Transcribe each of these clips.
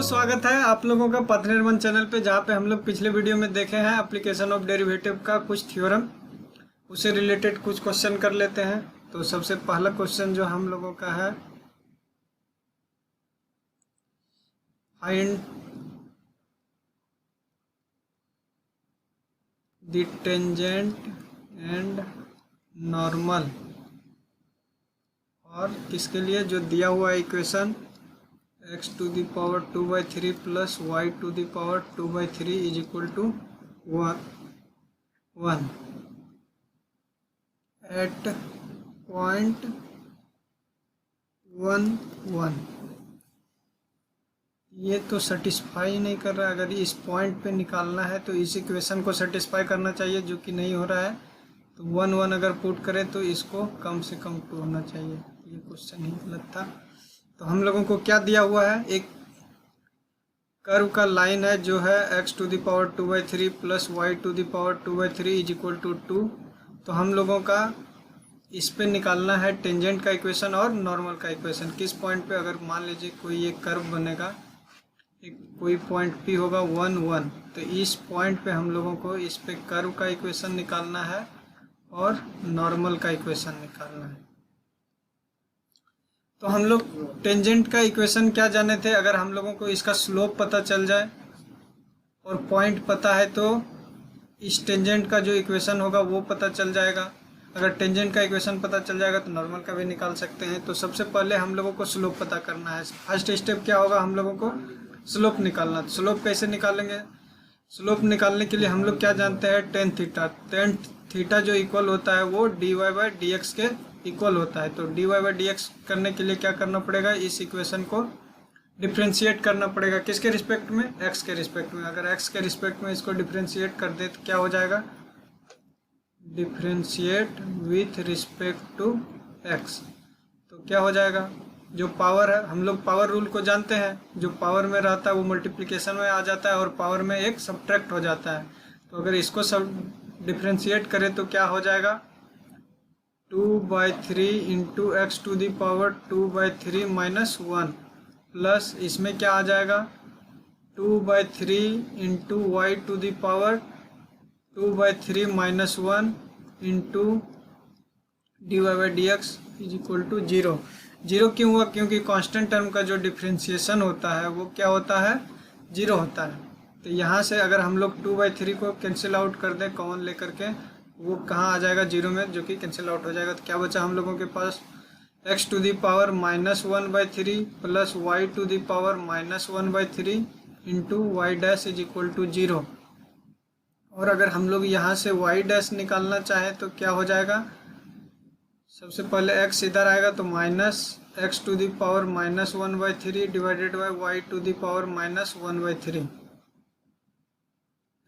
स्वागत है आप लोगों का पथ निर्माण चैनल पे, जहाँ पे हम लोग पिछले वीडियो में देखे हैं एप्लीकेशन ऑफ डेरिवेटिव का कुछ थ्योरम, उससे रिलेटेड कुछ क्वेश्चन कर लेते हैं। तो सबसे पहला क्वेश्चन जो हम लोगों का है, find the tangent and normal, और किसके लिए जो दिया हुआ equation x to the power 2/3 plus y to the power 2/3 is equal to 1 at point 1 ये तो सेटिस्फाई नहीं कर रहा है। अगर इस पॉइंट पे निकालना है तो इस इक्वेशन को सेटिस्फाई करना चाहिए, जो कि नहीं हो रहा है। तो 1 अगर पुट करें तो इसको कम से कम 2 होना चाहिए। ये क्वेश्चन ही गलत था। तो हम लोगों को क्या दिया हुआ है, एक कर्व का लाइन है जो है x to the power 2/3 plus y to the power 2/3 is equal to 2। तो हम लोगों का इस पे निकालना है टेंजेंट का इक्वेशन और नॉर्मल का इक्वेशन। किस पॉइंट पे, अगर मान लीजिए कोई एक कर्व बनेगा, एक कोई पॉइंट P होगा 1 तो इस पॉइंट पे हम लोगों को इस पे कर्व का इक्वेशन निकालना है और नॉर्मल का इक्वेशन निकालना है। तो हम लोग टेंजेंट का इक्वेशन क्या जाने थे, अगर हम लोगों को इसका स्लोप पता चल जाए और पॉइंट पता है तो इस टेंजेंट का जो इक्वेशन होगा वो पता चल जाएगा। अगर टेंजेंट का इक्वेशन पता चल जाएगा तो नॉर्मल का भी निकाल सकते हैं। तो सबसे पहले हम लोगों को स्लोप पता करना है। फर्स्ट स्टेप क्या होगा, हम लोगों को स्लोप निकालना। स्लोप कैसे निकालेंगे, स्लोप निकालने के लिए हम लोग क्या जानते हैं, टेन थीटा जो इक्वल होता है वो dy/dx के इक्वल होता है। तो dy/dx करने के लिए क्या करना पड़ेगा, इस इक्वेशन को डिफ्रेंशिएट करना पड़ेगा। किसके रिस्पेक्ट में, x के रिस्पेक्ट में। अगर x के रिस्पेक्ट में इसको डिफ्रेंशिएट कर दे तो क्या हो जाएगा, differentiate with respect to x। तो क्या हो जाएगा, जो पावर है, हम लोग पावर रूल को जानते हैं, जो पावर में रहता है वो मल्टीप्लिकेशन में आ जाता है और पावर में एक सब्ट्रैक्ट हो जाता है। तो अगर इसको सब डिफ्रेंशिएट करें तो क्या हो जाएगा, 2/3 into x to the power 2/3 minus 1 plus इसमें क्या आ जाएगा, 2/3 into y to the power 2/3 minus 1 into dy/dx is equal to 0। Zero क्यों हुआ, क्योंकि कांस्टेंट टर्म का जो डिफ्रेंशिएशन होता है वो क्या होता है, 0 होता है। तो यहाँ से अगर हम लोग 2/3 को कैंसिल आउट कर दें कॉमन लेकर के, वो कहाँ आ जाएगा, 0 में, जो कि कैंसिल आउट हो जाएगा। तो क्या बचा हम लोगों के पास, x to the power -1/3 plus y to the power -1/3 into y dash is equal to 0। और अगर हम लोग यहाँ से y डैश निकालना चाहें तो क्या हो जाएगा, सबसे पहले x इधर आएगा तो minus x to the power -1/3 divided by y to the power -1/3।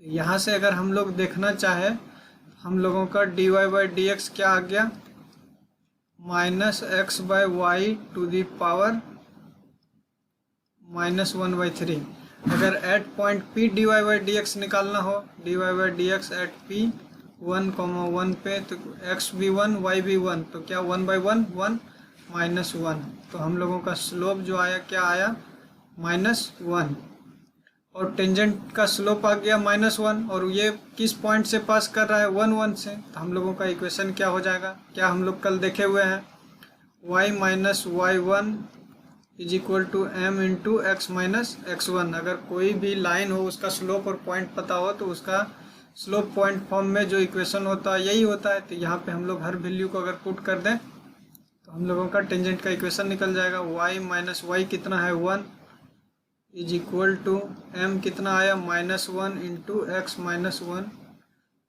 यहाँ से अगर हम लोग देखना चाहे, हम लोगों का dy/dx क्या आ गया, -x/y टू दी पावर -1/3। अगर एट पॉइंट P dy/dx निकालना हो, dy/dx एट P 1,1 पे, तो x भी 1 y भी 1, तो क्या 1/1 1 -1। तो हम लोगों का स्लोप जो आया क्या आया, -1। और टेंजेंट का स्लोप आ गया -1, और ये किस पॉइंट से पास कर रहा है, 1 से। तो हम लोगों का इक्वेशन क्या हो जाएगा, क्या हम लोग कल देखे हुए हैं, y minus y1 is equal to m into x minus x1। अगर कोई भी लाइन हो, उसका स्लोप और पॉइंट पता हो, तो उसका स्लोप पॉइंट फॉर्म में जो इक्वेशन होता है यही होता है। तो यहाँ पे हम लोग हर वैल्यू को अगर पुट कर दें तो हम लोगों का टेंजेंट का इक्वेशन निकल जाएगा। y माइनस वाई कितना है, 1 इज इक्वल टू m कितना आया, -1 इंटू एक्स माइनस 1।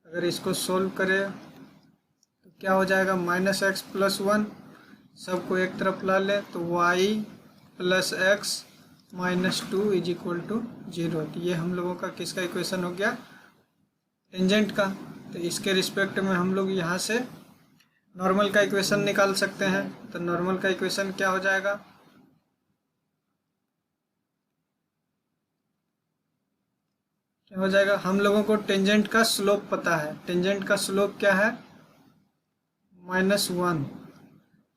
अगर इसको सोल्व करें तो क्या हो जाएगा, -x प्लस 1, सबको एक तरफ ला ले तो y plus x minus 2 is equal to 0। तो ये हम लोगों का किसका इक्वेशन हो गया, टेंजेंट का। तो इसके रिस्पेक्ट में हम लोग यहाँ से नॉर्मल का इक्वेशन निकाल सकते हैं। तो नॉर्मल का इक्वेशन क्या हो जाएगा, क्या हो जाएगा, हम लोगों को टेंजेंट का स्लोप पता है। टेंजेंट का स्लोप क्या है, -1।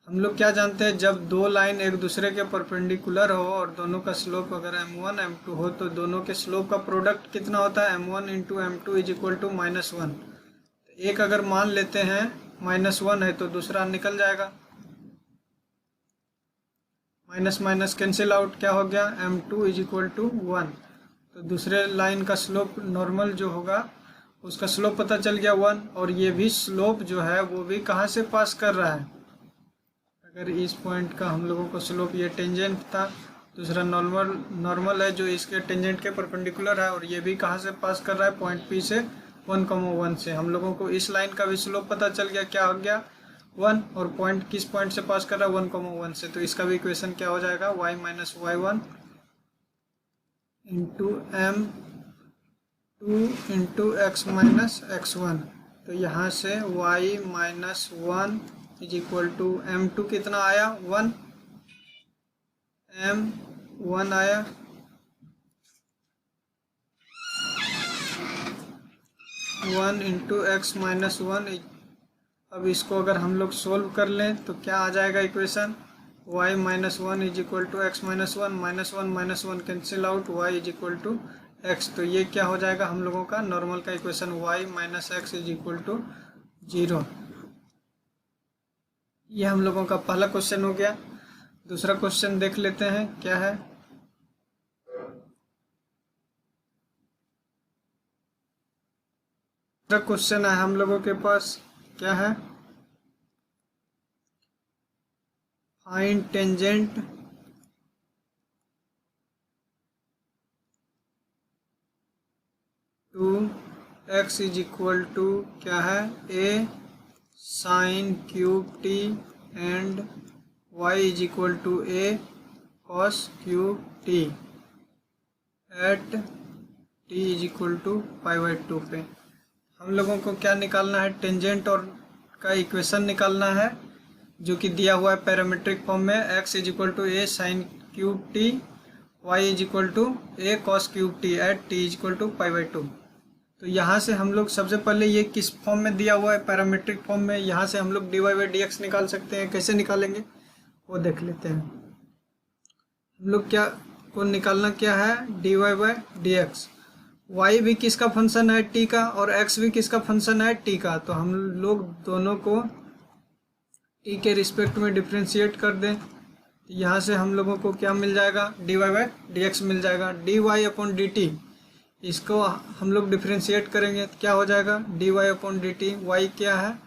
हम हम लोग क्या जानते हैं, जब दो लाइन एक दूसरे के परपेंडिकुलर हो और दोनों का स्लोप अगर m1 m2 हो तो दोनों के स्लोप का प्रोडक्ट कितना होता है, m1 into m2 is equal to -1। एक अगर मान लेते हैं -1 है तो दूसरा निकल जाएगा, माइनस माइनस कैंसिल आउट, क्या हो गया m2 इज इक्वल टू 1। तो दूसरे लाइन का स्लोप नॉर्मल जो होगा उसका स्लोप पता चल गया 1, और ये भी स्लोप जो है वो भी कहाँ से पास कर रहा है, अगर इस पॉइंट का हम लोगों को स्लोप ये टेंजेंट था, दूसरा नॉर्मल है जो इसके टेंजेंट के परपेंडिकुलर है, और ये भी कहाँ से पास कर रहा है, पॉइंट P से 1,1 से। हम लोगों को इस लाइन का भी स्लोप पता चल गया, क्या हो गया 1, और पॉइंट किस पॉइंट से पास कर रहा है 1,1 से, तो इसका भी इक्वेशन क्या हो जाएगा y minus y1 into m2 into x minus x1। तो यहाँ से y minus 1 is equal to m2 कितना आया 1, m1 आया, 1 इंटू एक्स माइनस 1। अब इसको अगर हम लोग सोल्व कर लें तो क्या आ जाएगा equation, y minus 1 is equal to x minus 1, minus one cancel out, y is equal to x। तो ये क्या हो जाएगा हम लोगों का नॉर्मल का equation, y minus x is equal to 0। ये हम लोगों का पहला क्वेश्चन हो गया। दूसरा क्वेश्चन देख लेते हैं क्या है। दूसरा क्वेश्चन है हम लोगों के पास, क्या है, find tangent to x is equal to क्या है, a sine cube t and y is equal to a cos cube t at t is equal to π/2 पे। हम लोगों को क्या निकालना है, टेंजेंट और का इक्वेशन निकालना है जो कि दिया हुआ है पैरामीट्रिक फॉर्म में, x is equal to a sine cube t, y is equal to a cos cube t at t is equal to π/2। तो यहाँ से हम लोग सबसे पहले ये किस फॉर्म में दिया हुआ है, पैरामीट्रिक फॉर्म में, यहाँ से हम लोग dy/dx निकाल सकते हैं। कैसे निकालेंगे वो देख लेते हैं। हम लोग क्या को निकालना क्या है, dy/dx। y भी किसका फंक्शन है, t का, और x भी किसका फंक्शन है, t का। तो हम लोग दोनों को t के रिस्पेक्ट में डिफ्रेंशिएट कर दें। यहाँ से हम लोगों को क्या मिल जाएगा, dy/dx मिल जाएगा। dy/dt इसको हम लोग डिफ्रेंशिएट करेंगे तो क्या हो जाएगा, dy/dt। y क्या है,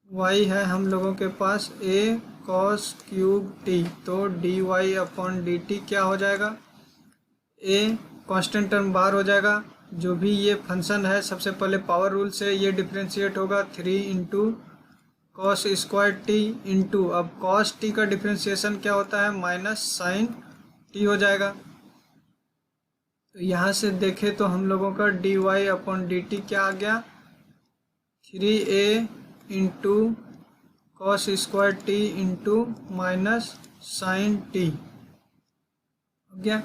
y है हम लोगों के पास a cos क्यूब t। तो dy/dt क्या हो जाएगा, a कांस्टेंट टर्म बाहर हो जाएगा, जो भी ये फंक्शन है सबसे पहले पावर रूल से ये डिफ्रेंशिएट होगा, 3 into cos square t into, अब कॉस टी का डिफ्रेंशिएशन क्या होता है, माइनस साइन टी हो जाएगा। तो यहाँ से देखें तो हम लोगों का dy/dt क्या आ गया, 3a into cos square t into minus sine t हो गया।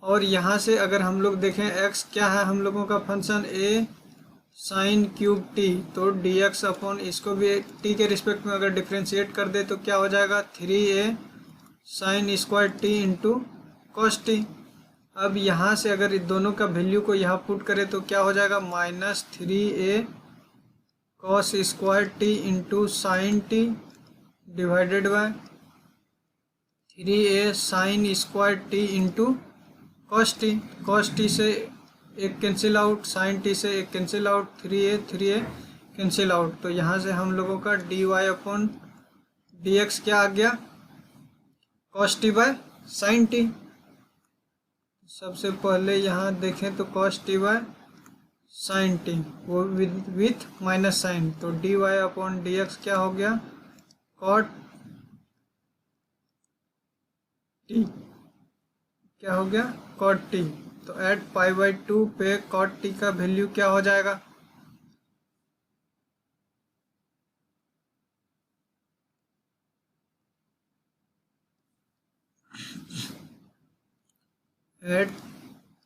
और यहाँ से अगर हम लोग देखें x क्या है हम लोगों का function, a sine cube T, तो dx/ इसको भी t के रिस्पेक्ट में अगर डिफ्रेंशिएट कर दे तो क्या हो जाएगा, 3a sine square t into cos T. अब यहाँ से अगर इन दोनों का वैल्यू को यहाँ पुट करें तो क्या हो जाएगा, -3a cos square t into sine T divided by 3a sine square t into cos T. Cos T से एक कैंसिल आउट, साइन टी से एक cancel out, 3a cancel out. तो यहाँ से हम लोगों का dy/dx क्या आ गया, cos T by sine T. सबसे पहले यहाँ देखें तो cos T by sine T, वो विथ माइनस साइन, तो dy/dx क्या हो गया, कॉट टी, क्या हो गया, कॉट टी। तो एट π/2 पे कॉट टी का वैल्यू क्या हो जाएगा, at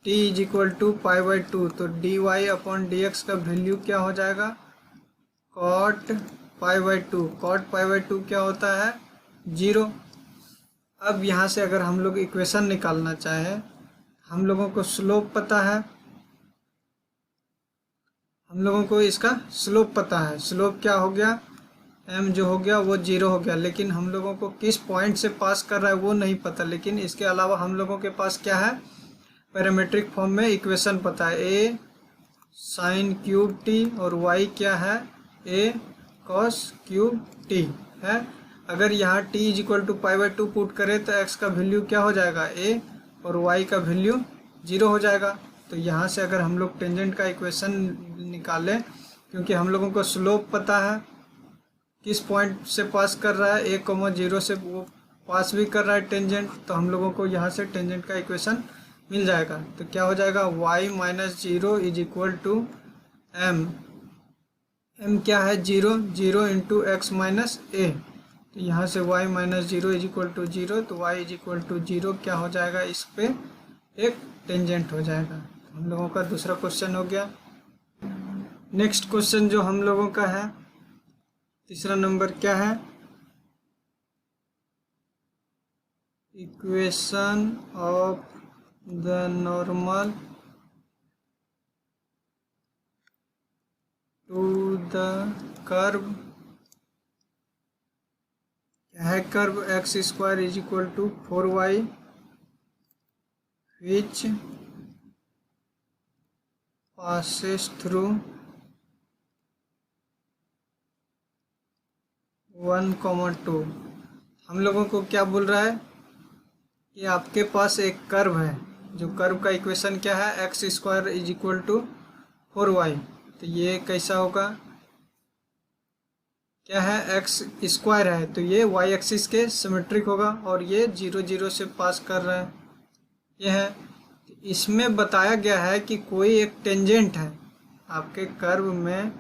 t is equal to π/2। तो dy/dx का वैल्यू क्या हो जाएगा, cot pi by two. Cot pi by two क्या होता है? 0। अब यहाँ से अगर हम लोग इक्वेशन निकालना चाहें, हम लोगों को स्लोप पता है, हम लोगों को इसका स्लोप पता है। स्लोप क्या हो गया? m जो हो गया वो 0 हो गया, लेकिन हम लोगों को किस पॉइंट से पास कर रहा है वो नहीं पता। लेकिन इसके अलावा हम लोगों के पास क्या है? पैरामीट्रिक फॉर्म में इक्वेशन पता है, a साइन क्यूब टी और y क्या है? a कॉस क्यूब टी है। अगर यहाँ t is equal to pi by two put करें तो x का वैल्यू क्या हो जाएगा? a और y का वैल्यू 0 हो जाएगा। तो यहाँ से अगर हम लोग टेंजेंट का इक्वेशन निकालें, क्योंकि हम लोगों को स्लोप पता है, किस पॉइंट से पास कर रहा है, 1,0 से वो पास भी कर रहा है टेंजेंट, तो हम लोगों को यहाँ से टेंजेंट का इक्वेशन मिल जाएगा। तो क्या हो जाएगा? y minus 0 is equal to m। m क्या है? 0। 0 इंटू एक्स माइनस ए। तो यहाँ से y minus 0 is equal to 0, तो y इज इक्वल टू 0 क्या हो जाएगा? इस पे एक टेंजेंट हो जाएगा। हम लोगों का दूसरा क्वेश्चन हो गया। नेक्स्ट क्वेश्चन जो हम लोगों का है, तीसरा नंबर क्या है? Equation of the normal to the curve. क्या है curve? X square is equal to 4y which passes through 1,2। हम लोगों को क्या बोल रहा है कि आपके पास एक कर्व है, जो कर्व का इक्वेशन क्या है? X square is equal to 4y। तो ये कैसा होगा? क्या है? एक्स स्क्वायर है, तो ये y एक्सिस के सिमेट्रिक होगा, और ये 0, 0 से पास कर रहा है, ये है। इसमें बताया गया है कि कोई एक टेंजेंट है, आपके कर्व में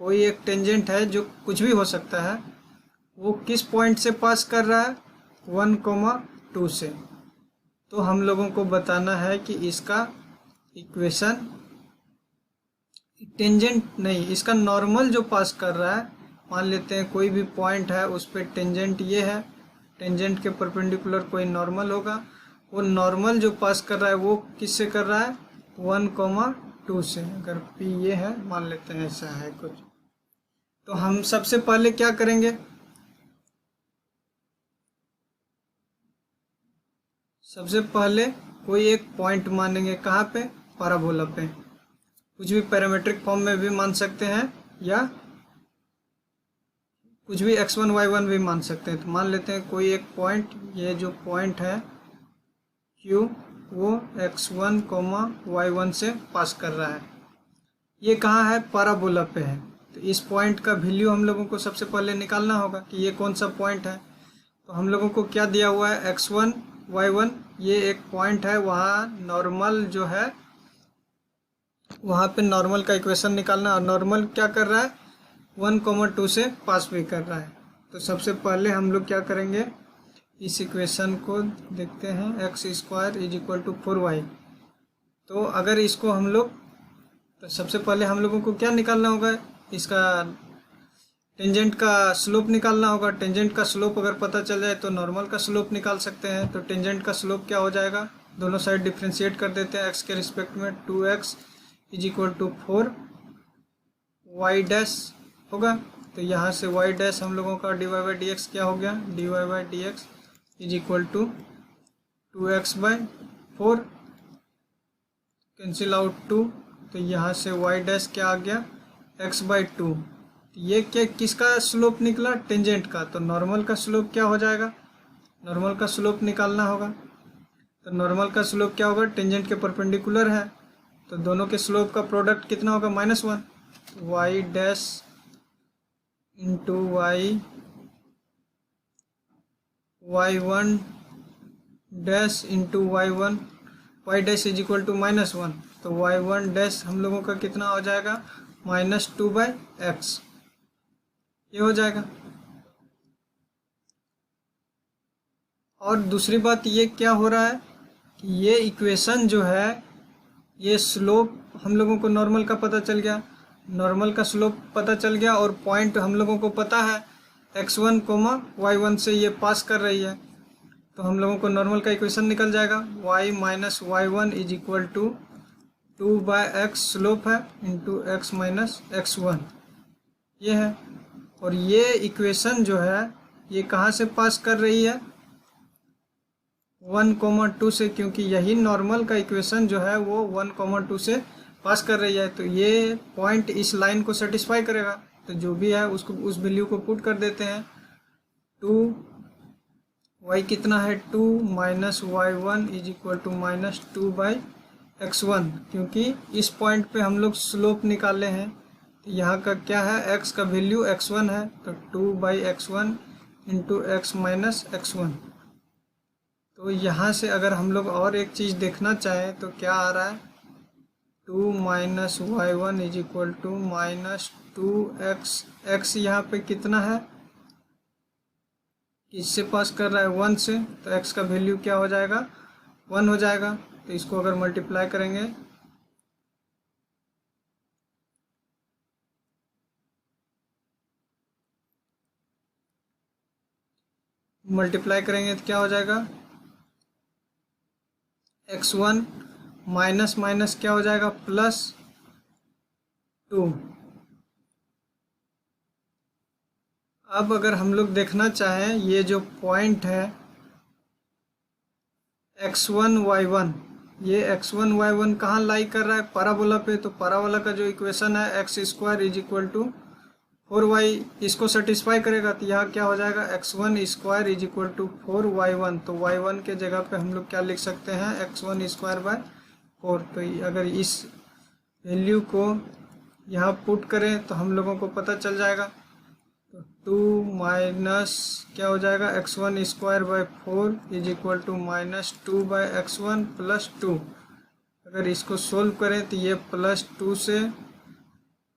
कोई एक टेंजेंट है जो कुछ भी हो सकता है, वो किस पॉइंट से पास कर रहा है? 1,2 से। तो हम लोगों को बताना है कि इसका इक्वेशन, टेंजेंट नहीं, इसका नॉर्मल जो पास कर रहा है, मान लेते हैं कोई भी पॉइंट है, उस पर टेंजेंट ये है, टेंजेंट के परपेंडिकुलर कोई नॉर्मल होगा, वो नॉर्मल जो पास कर रहा है वो किससे कर रहा है? 1,2 से। अगर P ये है, मान लेते हैं ऐसा है कुछ, तो हम सबसे पहले क्या करेंगे? सबसे पहले कोई एक पॉइंट मानेंगे, कहाँ पे? पैराबोला पे। कुछ भी पैरामीट्रिक फॉर्म में भी मान सकते हैं, या कुछ भी x1 y1 भी मान सकते हैं। तो मान लेते हैं कोई एक पॉइंट, ये जो पॉइंट है Q, वो x1, y1 से पास कर रहा है। ये कहाँ है? पैराबोला पे है। तो इस पॉइंट का वैल्यू हम लोगों को सबसे पहले निकालना होगा कि ये कौन सा पॉइंट है। तो हम लोगों को क्या दिया हुआ है? x1 y1, ये एक पॉइंट है, वहाँ नॉर्मल जो है, वहाँ पे नॉर्मल का इक्वेशन निकालना। और नॉर्मल क्या कर रहा है? 1,2 से पास भी कर रहा है। तो सबसे पहले हम लोग क्या करेंगे? इस इक्वेशन को देखते हैं, x square is equal to 4y। तो अगर इसको हम लोग, तो सबसे पहले हम लोगों को क्या निकालना होगा? इसका टेंजेंट का स्लोप निकालना होगा। टेंजेंट का स्लोप अगर पता चल जाए तो नॉर्मल का स्लोप निकाल सकते हैं। तो टेंजेंट का स्लोप क्या हो जाएगा? दोनों साइड डिफ्रेंशिएट कर देते हैं, एक्स के रिस्पेक्ट में 2x is equal to 4y dash होगा। तो यहाँ से y डैश हम लोगों का dy बाई डी एक्स क्या हो गया? dy by d x is equal to 2x by 4, cancel out 2। तो यहाँ से y डैश क्या आ गया? x by 2। ये क्या, किसका स्लोप निकला? टेंजेंट का। तो नॉर्मल का स्लोप क्या हो जाएगा? नॉर्मल का स्लोप निकालना होगा। तो नॉर्मल का स्लोप क्या होगा? टेंजेंट के परपेंडिकुलर है, तो दोनों के स्लोप का प्रोडक्ट कितना होगा? -1। y dash into y1 dash into y1, y dash is equal to -1। तो y1 डैश हम लोगों का कितना हो जाएगा? -2/x, ये हो जाएगा। और दूसरी बात ये क्या हो रहा है कि ये इक्वेशन जो है, ये स्लोप हम लोगों को नॉर्मल का पता चल गया। नॉर्मल का स्लोप पता चल गया और पॉइंट हम लोगों को पता है x1, y1 से ये पास कर रही है, तो हम लोगों को नॉर्मल का इक्वेशन निकल जाएगा y minus y1 is equal to 2/x slope है इंटू x माइनस x1, ये है। और ये इक्वेशन जो है ये कहाँ से पास कर रही है 1, 2 से, क्योंकि यही नॉर्मल का इक्वेशन जो है वो 1, 2 से पास कर रही है, तो ये पॉइंट इस लाइन को सेटिस्फाई करेगा। तो जो भी है उसको उस वैल्यू को पुट कर देते हैं। 2y कितना है 2 minus y1 is equal to minus 2/x1, क्योंकि इस पॉइंट पे हम लोग स्लोप निकाले हैं, तो यहाँ का क्या है x का वैल्यू x1 है, तो 2/x1 into x minus x1। तो यहाँ से अगर हम लोग और एक चीज़ देखना चाहें तो क्या आ रहा है 2 minus y1 is equal to minus 2x, x यहाँ पे कितना है, किससे पास कर रहा है 1 से, तो x का वैल्यू क्या हो जाएगा 1 हो जाएगा। तो इसको अगर मल्टीप्लाई करेंगे तो क्या हो जाएगा x1 माइनस माइनस क्या हो जाएगा प्लस 2। अब अगर हम लोग देखना चाहें ये जो पॉइंट है x1 y1, ये x1 y1 कहाँ लाई कर रहा है पैराबोला पे, तो पैराबोला का जो इक्वेशन है x square is equal to 4y, इसको सेटिस्फाई करेगा। तो यहाँ क्या हो जाएगा x1 square is equal to 4y1, तो y1 के जगह पे हम लोग क्या लिख सकते हैं x1 स्क्वायर बाय 4। तो अगर इस वैल्यू को यहाँ पुट करें तो हम लोगों को पता चल जाएगा, तो 2 माइनस क्या हो जाएगा x1 square by 4 is equal to minus 2/x1 plus 2। अगर इसको सोल्व करें तो ये प्लस 2 से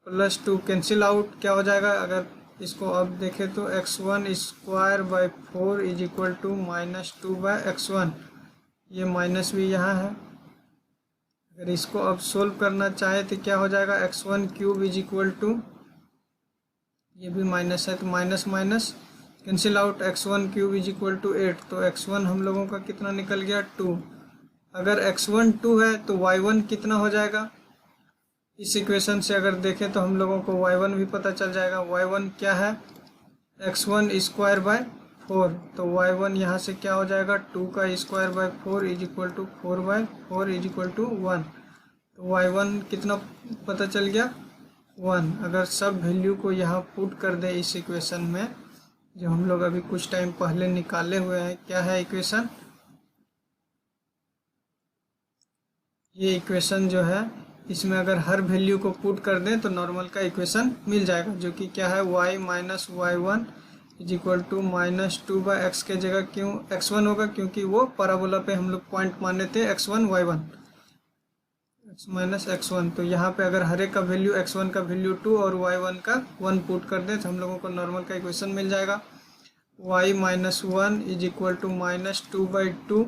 प्लस 2 कैंसिल आउट, क्या हो जाएगा अगर इसको अब देखें तो x1 square by 4 is equal to minus 2/x1, ये माइनस भी यहाँ है। अगर इसको अब सोल्व करना चाहे तो क्या हो जाएगा x1 cube is equal to, ये भी माइनस है तो minus minus cancel out, x1 cube is equal to 8, तो x1 हम लोगों का कितना निकल गया 2। अगर x1 2 है तो y1 कितना हो जाएगा, इस इक्वेशन से अगर देखें तो हम लोगों को y1 भी पता चल जाएगा। y1 क्या है x1 स्क्वायर बाय 4, तो y1 यहाँ से क्या हो जाएगा 2 का square by 4 is equal to 4/4 is equal to 1, तो y1 कितना पता चल गया 1। अगर सब वैल्यू को यहाँ पुट कर दे इस इक्वेशन में जो हम लोग अभी कुछ टाइम पहले निकाले हुए हैं, क्या है इक्वेशन, ये इक्वेशन जो है इसमें अगर हर वैल्यू को पुट कर दें तो नॉर्मल का इक्वेशन मिल जाएगा, जो कि क्या है y minus y1 is equal to minus 2/x के जगह क्यों x1 होगा, क्योंकि वो पैराबोला पे हम लोग पॉइंट माने थे x1 y1 x minus x1। तो यहाँ पे अगर हर एक का वैल्यू x1 का वैल्यू 2 और y1 का 1 पुट कर दें तो हम लोगों को नॉर्मल का इक्वेशन मिल जाएगा y minus 1 is equal to minus 2/2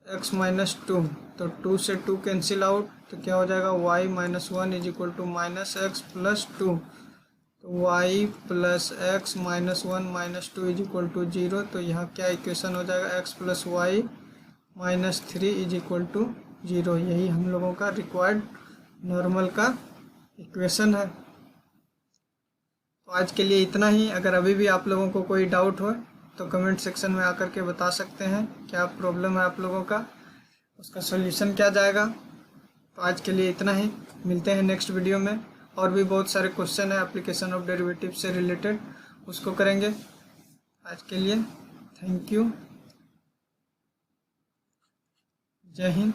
x minus 2, तो 2 से 2 कैंसिल आउट, तो क्या हो जाएगा y minus 1 is equal to minus x plus 2, तो y plus x minus 1 minus 2 is equal to 0। तो यहाँ क्या इक्वेशन हो जाएगा x plus y minus 3 is equal to 0, यही हम लोगों का रिक्वायर्ड नॉर्मल का इक्वेशन है। तो आज के लिए इतना ही। अगर अभी भी आप लोगों को कोई डाउट हो तो कमेंट सेक्शन में आकर के बता सकते हैं क्या प्रॉब्लम है आप लोगों का, उसका सॉल्यूशन क्या जाएगा। तो आज के लिए इतना ही, मिलते हैं नेक्स्ट वीडियो में। और भी बहुत सारे क्वेश्चन है एप्लीकेशन ऑफ डेरिवेटिव से रिलेटेड, उसको करेंगे। आज के लिए थैंक यू, जय हिंद।